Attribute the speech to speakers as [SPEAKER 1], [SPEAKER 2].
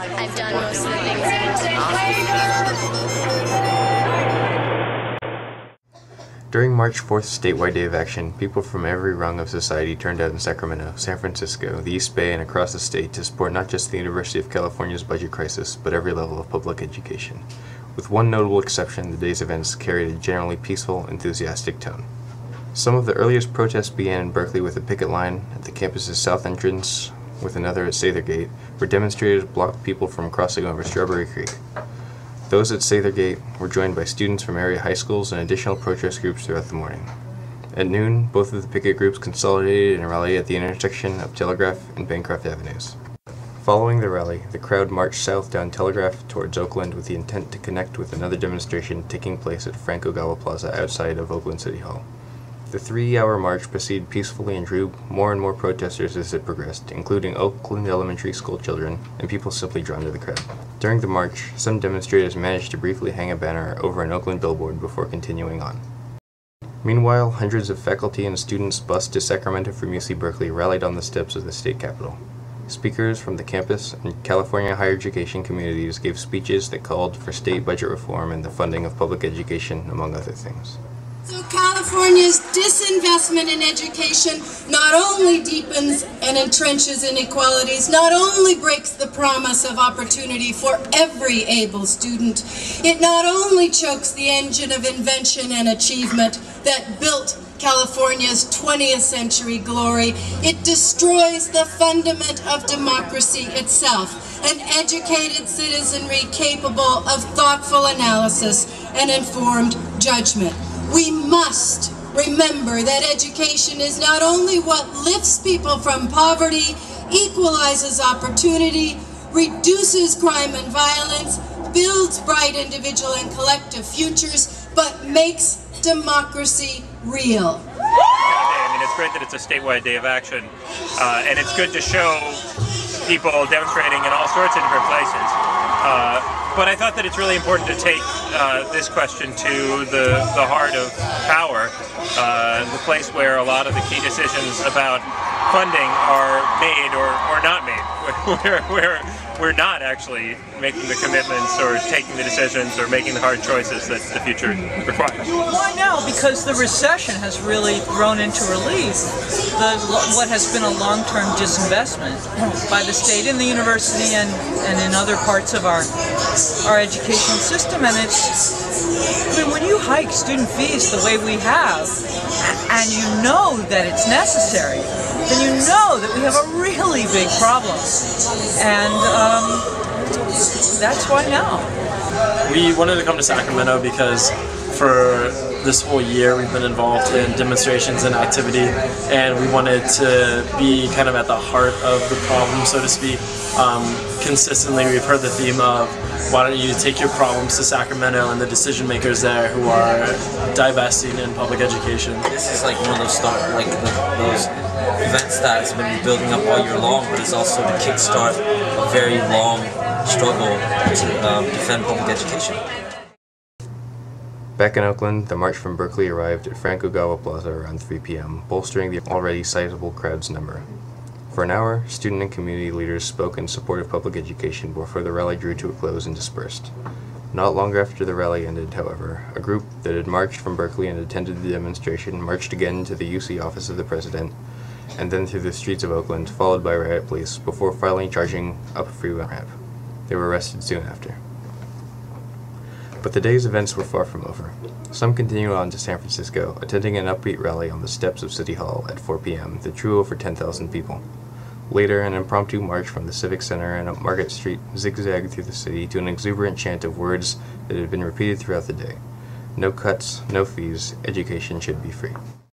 [SPEAKER 1] I've done most of the things that
[SPEAKER 2] During March 4th statewide day of action, people from every rung of society turned out in Sacramento, San Francisco, the East Bay, and across the state to support not just the University of California's budget crisis, but every level of public education. With one notable exception, the day's events carried a generally peaceful, enthusiastic tone. Some of the earliest protests began in Berkeley with a picket line at the campus's south entrance, with another at Sather Gate, where demonstrators blocked people from crossing over Strawberry Creek. Those at Sather Gate were joined by students from area high schools and additional protest groups throughout the morning. At noon, both of the picket groups consolidated in a rally at the intersection of Telegraph and Bancroft Avenues. Following the rally, the crowd marched south down Telegraph towards Oakland with the intent to connect with another demonstration taking place at Frank Ogawa Plaza outside of Oakland City Hall. The 3-hour march proceeded peacefully and drew more and more protesters as it progressed, including Oakland elementary school children and people simply drawn to the crowd. During the march, some demonstrators managed to briefly hang a banner over an Oakland billboard before continuing on. Meanwhile, hundreds of faculty and students bused to Sacramento from UC Berkeley rallied on the steps of the state capitol. Speakers from the campus and California higher education communities gave speeches that called for state budget reform and the funding of public education, among other things.
[SPEAKER 3] So California's disinvestment in education not only deepens and entrenches inequalities, not only breaks the promise of opportunity for every able student, it not only chokes the engine of invention and achievement that built California's 20th century glory, it destroys the fundament of democracy itself, an educated citizenry capable of thoughtful analysis and informed judgment. We must remember that education is not only what lifts people from poverty, equalizes opportunity, reduces crime and violence, builds bright individual and collective futures, but makes democracy real.
[SPEAKER 4] I mean, it's great that it's a statewide day of action, and it's good to show people demonstrating in all sorts of different places. But I thought that it's really important to take this question to the heart of power, the place where a lot of the key decisions about funding are made or not made, where we're not actually making the commitments or taking the decisions or making the hard choices that the future requires.
[SPEAKER 5] Why now? Because the recession has really thrown into relief what has been a long-term disinvestment by the state in the university and in other parts of our education system. And I mean, when you hike student fees the way we have, and you know that it's necessary, then you know that we have a really big problem. And that's why now.
[SPEAKER 6] We wanted to come to Sacramento because for this whole year we've been involved in demonstrations and activity, and we wanted to be kind of at the heart of the problem, so to speak. Consistently we've heard the theme of, why don't you take your problems to Sacramento and the decision makers there who are divesting in public education.
[SPEAKER 7] This is like one of those those events that has been building up all year long, but it's also to kickstart a very long struggle to defend public education.
[SPEAKER 2] Back in Oakland, the march from Berkeley arrived at Frank Ogawa Plaza around 3 p.m., bolstering the already sizable crowd's number. For an hour, student and community leaders spoke in support of public education before the rally drew to a close and dispersed. Not long after the rally ended, however, a group that had marched from Berkeley and attended the demonstration marched again to the UC office of the president, and then through the streets of Oakland, followed by riot police, before finally charging up a freeway ramp. They were arrested soon after. But the day's events were far from over. Some continued on to San Francisco, attending an upbeat rally on the steps of City Hall at 4 p.m. that drew over 10,000 people. Later, an impromptu march from the Civic Center and up Market Street zigzagged through the city to an exuberant chant of words that had been repeated throughout the day. No cuts, no fees, education should be free.